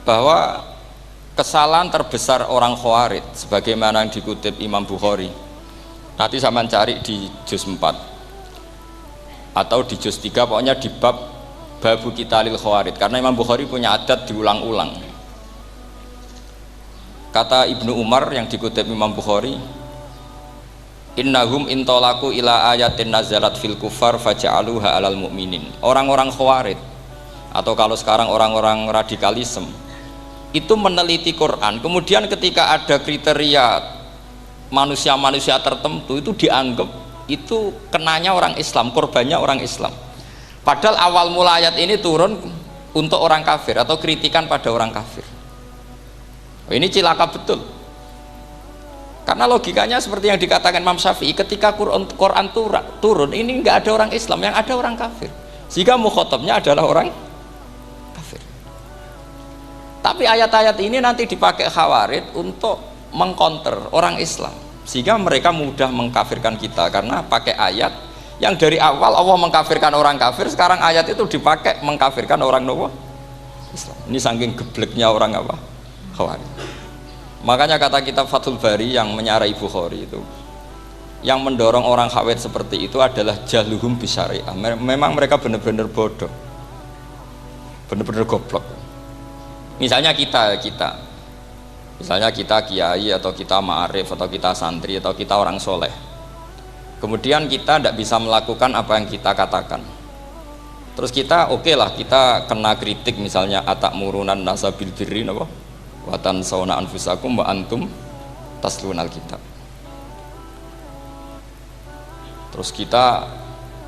bahwa kesalahan terbesar orang Khawarij sebagaimana yang dikutip Imam Bukhari. Nanti sama cari di juz 4 atau di juz 3, pokoknya di bab Babu Qitalil Khawarij, karena Imam Bukhari punya adat diulang-ulang. Kata Ibnu Umar yang dikutip Imam Bukhari, innahum intolaku ila ayatin nazalat fil kufar faja'aluha alal mu'minin. Orang-orang Khawarij atau kalau sekarang orang-orang radikalisme itu meneliti Quran, kemudian ketika ada kriteria manusia-manusia tertentu itu dianggap itu kenanya orang Islam, korbannya orang Islam. Padahal awal mula ayat ini turun untuk orang kafir atau kritikan pada orang kafir. Ini cilaka betul. Karena logikanya seperti yang dikatakan Imam Syafi'i, ketika Quran turun ini nggak ada orang Islam, yang ada orang kafir. Sehingga mukhatabnya adalah orang kafir. Tapi ayat-ayat ini nanti dipakai Khawarij untuk mengcounter orang Islam, sehingga mereka mudah mengkafirkan kita karena pakai ayat yang dari awal Allah mengkafirkan orang kafir, sekarang ayat itu dipakai mengkafirkan orang Islam. Ini saking gebleknya orang apa? Khawarij. Makanya kata kitab Fathul Bari yang menyarai Bukhari itu, yang mendorong orang Khawarij seperti itu adalah jahluhum bisyariah. Memang mereka benar-benar bodoh, benar-benar goblok. Misalnya kita kiai atau kita ma'arif atau kita santri atau kita orang soleh, kemudian kita tidak bisa melakukan apa yang kita katakan, terus kita oke lah, kita kena kritik misalnya atakmurunan nasa bil birri wa tansawna anfusakum wa antum taslunal kitab. Terus kita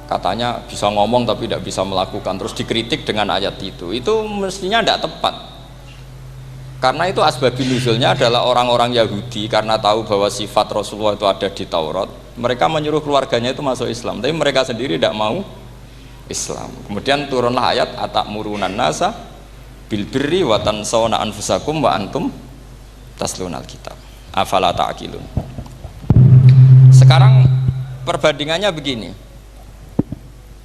katanya bisa ngomong tapi tidak bisa melakukan, terus dikritik dengan ayat itu mestinya tidak tepat. Karena itu asbabun nuzulnya adalah orang-orang Yahudi, karena tahu bahwa sifat Rasulullah itu ada di Taurat, mereka menyuruh keluarganya itu masuk Islam, tapi mereka sendiri tidak mau Islam. Kemudian turunlah ayat atakmurunan nasa bil birri wa tansawna anfusakum wa antum taslunal kitab afala ta'qilun. Sekarang perbandingannya begini,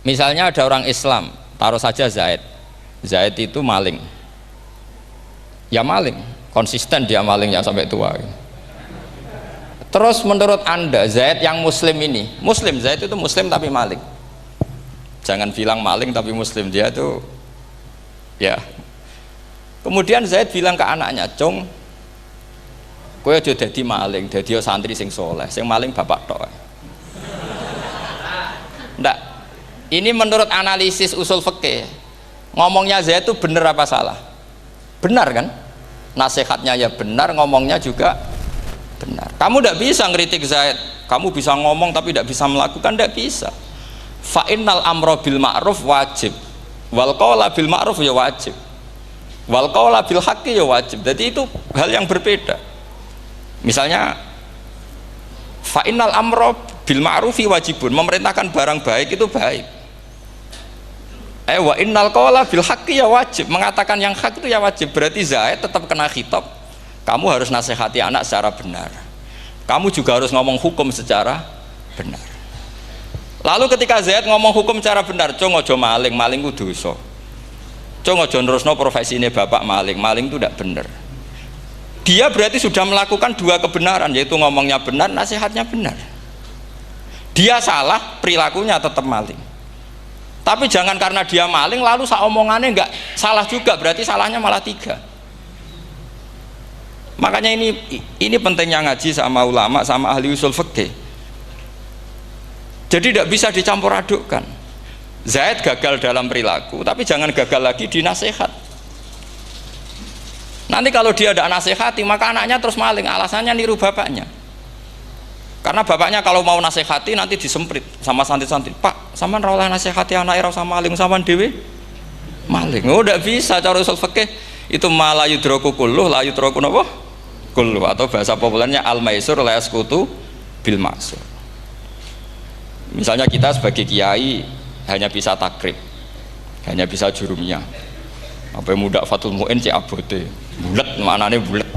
misalnya ada orang Islam, taruh saja Zaid itu maling, ya maling, konsisten dia malingnya sampai tua. Terus menurut Anda Zaid yang muslim ini, Zaid itu muslim tapi maling, jangan bilang maling tapi muslim, dia itu ya. Kemudian Zaid bilang ke anaknya, "Cung, kowe aja dadi maling, dadi santri sing soleh, sing maling bapak tok." Ndak, ini menurut analisis usul fikih, ngomongnya Zaid itu benar apa salah? Benar kan? Nasihatnya ya benar, ngomongnya juga benar. Kamu tidak bisa ngeritik Zaid, kamu bisa ngomong tapi tidak bisa melakukan, tidak bisa. Fa innal amra bil ma'ruf wajib, wal qawla bil ma'ruf ya wajib, wal qawla bil haqqi ya wajib. Jadi itu hal yang berbeda. Misalnya fa innal amra bil ma'rufi wajibun, memerintahkan barang baik itu baik. Wa innal qawla bil haqqi ya wajib, mengatakan yang hak itu ya wajib. Berarti Zaid tetap kena khitab, kamu harus nasihati anak secara benar, kamu juga harus ngomong hukum secara benar. Lalu ketika Zaid ngomong hukum secara benar, cung ojo maling, maling itu dosa, cung ojo nerusno profesi ini bapak maling, maling itu tidak benar. Dia berarti sudah melakukan dua kebenaran, yaitu ngomongnya benar, nasihatnya benar. Dia salah, perilakunya tetap maling. Tapi jangan karena dia maling lalu omongannya enggak salah juga, berarti salahnya malah tiga. Makanya ini pentingnya ngaji sama ulama, sama ahli usul fikih. Jadi tidak bisa dicampur adukkan. Zaid gagal dalam perilaku, tapi jangan gagal lagi di nasihat. Nanti kalau dia tidak nasihati, maka anaknya terus maling, alasannya niru bapaknya. Karena bapaknya kalau mau nasihati nanti disemprit sama santri-santri, "Pak, sampean ra oleh nasihati anake ra sama maling, sampean dhewe maling." Oh, tidak bisa cara usul fikih. Itu malah yudraku kulluh la yudraku napa? Kulluh, atau bahasa populernya al-maisur la yasqutu bil ma'sur. Misalnya kita sebagai kiai hanya bisa takrib, hanya bisa jurumiyah. Apa muda Fatul Mu'in cek abote. Bulet, maknane bulet.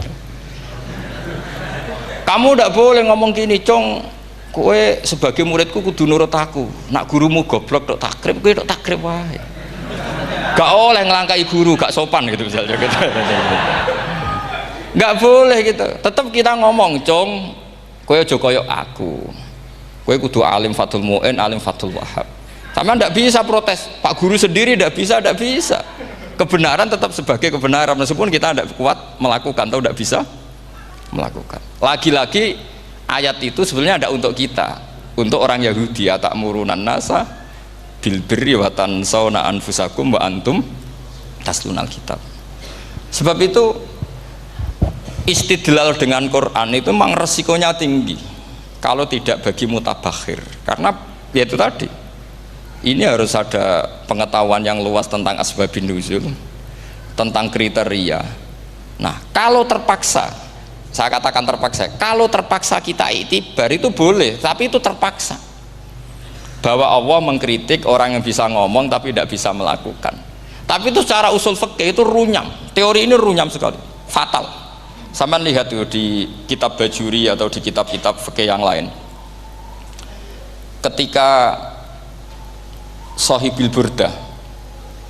Kamu tidak boleh ngomong gini, "Cung, kowe sebagai muridku kudu nurut aku. Nak gurumu goblok tok takrib, kowe tok takrib wae." Gak oleh ngelangkai guru, gak sopan gitu misalnya gitu. Gak boleh gitu. Tetap kita ngomong, "Cung, kowe aja koyo aku. Kowe kudu alim Fathul Mu'in, alim Fathul Wahhab." Sama ndak bisa protes. Pak guru sendiri ndak bisa. Kebenaran tetap sebagai kebenaran meskipun kita ndak kuat melakukan atau ndak bisa melakukan. Lagi-lagi ayat itu sebenarnya ada untuk kita, untuk orang Yahudi, ta'murunan nasa bil birri wa tansawna anfusakum wa antum taslunal kitab. Sebab itu istidlal dengan Quran itu memang resikonya tinggi kalau tidak bagi mutabakhir, karena ya itu tadi, ini harus ada pengetahuan yang luas tentang asbabun nuzul, tentang kriteria. Nah kalau terpaksa, saya katakan terpaksa, kalau terpaksa kita iktibar itu boleh, tapi itu terpaksa, bahwa Allah mengkritik orang yang bisa ngomong tapi tidak bisa melakukan. Tapi itu secara usul fikih itu runyam, teori ini runyam sekali, fatal. Sama lihat tuh di kitab Bajuri atau di kitab-kitab fikih yang lain, ketika Shahibil Burdah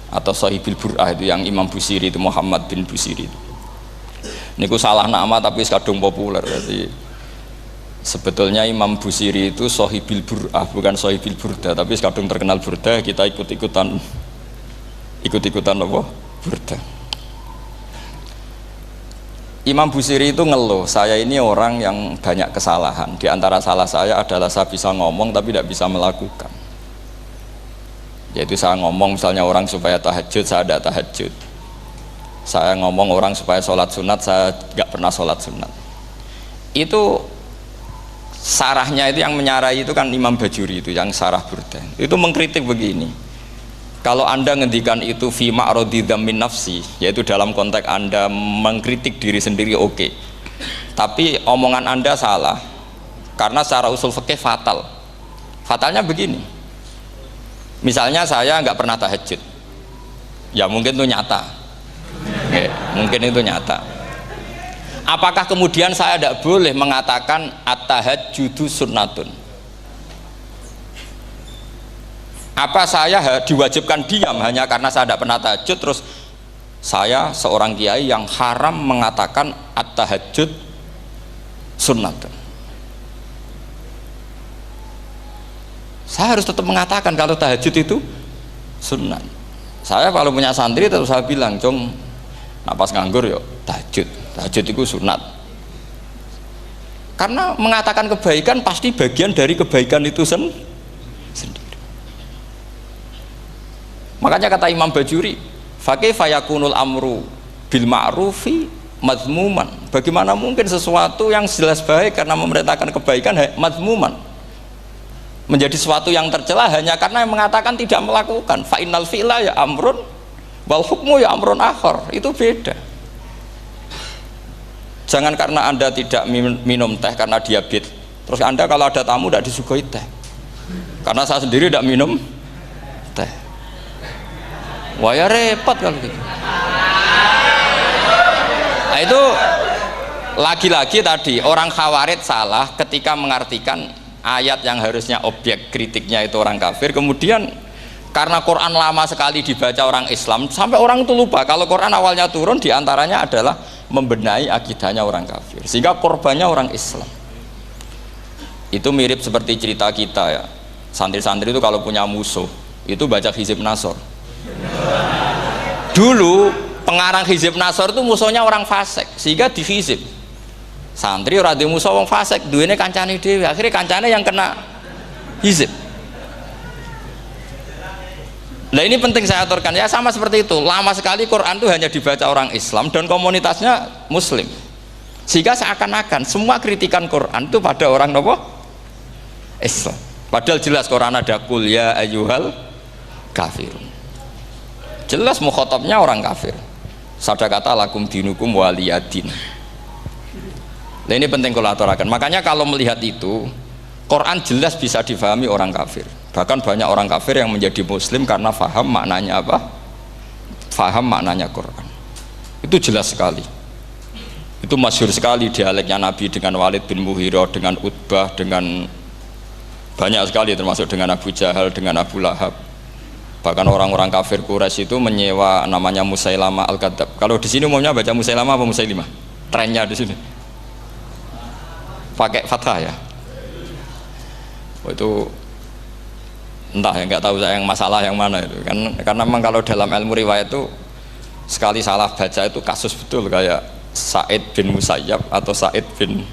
atau Shahibil Bur'ah itu yang Imam Busiri itu, Muhammad bin Busiri itu, niku salah nama tapi kadung populer. Jadi sebetulnya Imam Busiri itu Shahibil Bur'ah, bukan Shahibil Burdah, tapi kadung terkenal Burdah, kita ikut-ikutan apa? Burdah. Imam Busiri itu ngeluh, "Saya ini orang yang banyak kesalahan. Di antara salah saya adalah saya bisa ngomong tapi tidak bisa melakukan. Yaitu saya ngomong misalnya orang supaya tahajud, saya tidak tahajud. Saya ngomong orang supaya sholat sunat, saya nggak pernah sholat sunat." Itu sarahnya itu yang menyarai itu kan Imam Bajuri itu yang sarah Burdah. Itu mengkritik begini, kalau Anda ngendikan itu fi ma'radi dzammin nafsi, yaitu dalam konteks Anda mengkritik diri sendiri, oke. Tapi omongan Anda salah, karena secara usul fikih fatal. Fatalnya begini, misalnya saya nggak pernah tahajud, ya mungkin itu nyata, oke, mungkin itu nyata. Apakah kemudian saya tidak boleh mengatakan at-tahajjudu sunnatun? Apa saya diwajibkan diam hanya karena saya tidak pernah tahajud, terus saya seorang kiai yang haram mengatakan at-tahajjud sunnatun? Saya harus tetap mengatakan kalau tahajud itu sunnah. Saya kalau punya santri terus saya bilang, "Cung, napas nganggur yuk tahajud itu sunat." Karena mengatakan kebaikan pasti bagian dari kebaikan itu sendiri. Makanya kata Imam Bajuri, "Fakaifa yakunul amru bil ma'rufi madhmuman." Bagaimana mungkin sesuatu yang jelas baik karena memerintahkan kebaikan madhmuman menjadi sesuatu yang tercela hanya karena yang mengatakan tidak melakukan. Fa innal fi'la ya amrun wal hukmu ya amrun akhar. Itu beda. Jangan karena Anda tidak minum teh karena diabetes, terus Anda kalau ada tamu tidak disuguhi teh. Karena saya sendiri tidak minum teh. Wah ya repot kalau gitu. Nah itu lagi-lagi tadi orang Khawarij salah ketika mengartikan ayat yang harusnya objek kritiknya itu orang kafir, kemudian karena Quran lama sekali dibaca orang Islam sampai orang itu lupa kalau Quran awalnya turun diantaranya adalah membenahi akidahnya orang kafir, sehingga korbannya orang Islam. Itu mirip seperti cerita kita ya, santri-santri itu kalau punya musuh itu baca Hizib Nasor. Dulu pengarang Hizib Nasor itu musuhnya orang fasik, sehingga di Hizib santri ora duwe musuh wong fasik, duwene kancane dhewe, akhirnya kancane yang kena Hizib. Nah ini penting saya aturkan ya, sama seperti itu. Lama sekali Quran itu hanya dibaca orang Islam dan komunitasnya Muslim, sehingga seakan-akan semua kritikan Quran itu pada orang nopo Islam. Padahal jelas Quran ada kul ya ayyuhal kafirun. Jelas mukhatabnya orang kafir. Sadaqata lakum dinukum waliyadin. Nah ini penting kalau aturakan. Makanya kalau melihat itu, Quran jelas bisa difahami orang kafir. Bahkan banyak orang kafir yang menjadi muslim karena faham maknanya apa? Faham maknanya Quran. Itu jelas sekali. Itu masyhur sekali dialeknya Nabi dengan Walid bin Mughirah, dengan Utbah, dengan banyak sekali termasuk dengan Abu Jahal, dengan Abu Lahab. Bahkan orang-orang kafir Quraisy itu menyewa namanya Musailama Al-Kadzab. Kalau di sini umumnya baca Musailama apa Musailimah? Trennya di sini pakai fathah ya. Oh, itu entah ya, nggak tahu saya yang masalah yang mana itu kan, karena memang kalau dalam ilmu riwayat itu sekali salah baca itu kasus betul, kayak Sa'id bin Musayyab atau Sa'id bin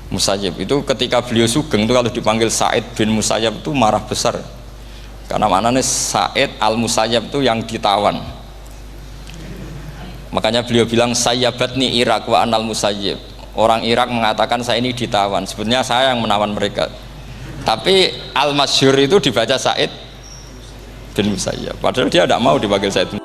Musayyib itu ketika beliau sugeng itu kalau dipanggil Sa'id bin Musayyab itu marah besar, karena maknanya Sa'id al-Musayyab itu yang ditawan. Makanya beliau bilang sayyabatni Irak wa anal Musayyib. Orang Irak mengatakan saya ini ditawan, sebenarnya saya yang menawan mereka. Tapi al-masyhur itu dibaca Sa'id bin Musayyab, padahal dia tidak mau dipanggil Sa'id bin